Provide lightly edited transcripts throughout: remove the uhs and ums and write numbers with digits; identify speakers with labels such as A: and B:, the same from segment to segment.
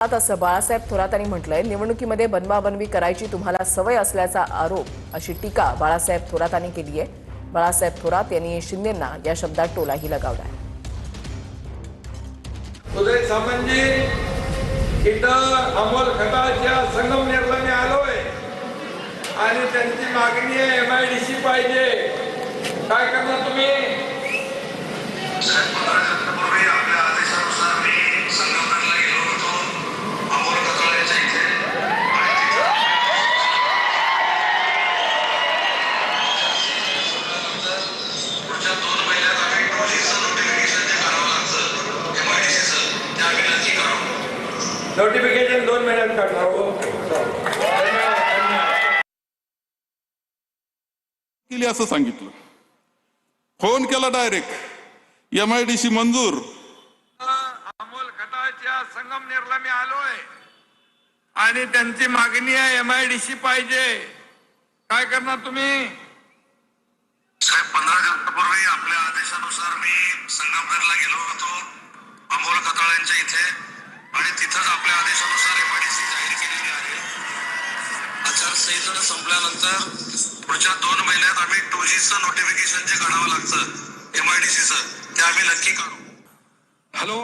A: असं बाळासाहेब थोरातांनी म्हटलंय. निवडणुकीमध्ये बनवाबनवी करायची तुम्हाला सवय असल्याचा आरोप, अशी टीका बाळासाहेब थोरातांनी केली आहे. बाळासाहेब थोरात यांनी शिंदेंना या शब्दात टोलाही लगावलाय.
B: उदय सामंतजी, इथं अमोल खताळच्या संगमनेरला मी आलोय आणि त्यांची मागणी आहे MIDC पाहिजे. काय करणार तुम्ही? नोटिफिकेशन 2 महिन्यात काढणार.
C: केली असं सांगितलं. फोन केला डायरेक्ट, MIDC मंजूर.
B: अमोल खताळच्या संगमनेरला मी आलोय आणि त्यांची मागणी आहे MIDC पाहिजे. काय करणार तुम्ही?
D: साहेब, 15 दिवसापूर्वी आपल्या आदेशानुसार मी संगमनेरला गेलो होतो अमोल खताळांच्या इथे, आणि तिथंच आपल्या आदेशानुसार MIDC जाहीर केलेली आहे. आचारसंहिता संपल्यानंतर पुढच्या 2 महिन्यात आम्ही 2Gचं नोटिफिकेशन जे काढावं लागतं MIDCचं, ते आम्ही नक्की काढू.
B: हॅलो,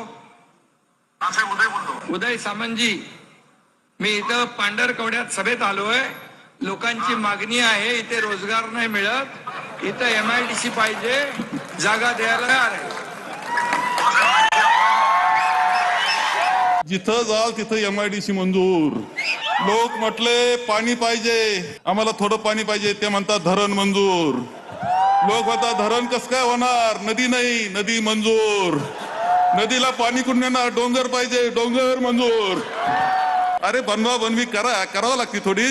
D: हा साहेब, उदय बोलतो.
B: उदय सामंतजी, मी इथं पांढरकवड्यात सभेत आलोय. लोकांची मागणी आहे, इथे रोजगार नाही मिळत, इथं MIDC पाहिजे, जागा द्यायला तयार आहे.
C: जिथं जाल तिथं MIDC मंजूर. लोक म्हटले पाणी पाहिजे, आम्हाला थोडं पाणी पाहिजे, ते म्हणतात धरण मंजूर. लोक म्हणतात धरण कसं काय होणार, नदी नाही, नदी मंजूर. नदीला पाणी कुठून येणार, डोंगर पाहिजे, डोंगर मंजूर. अरे बनवा बनवी करावं लागते थोडी.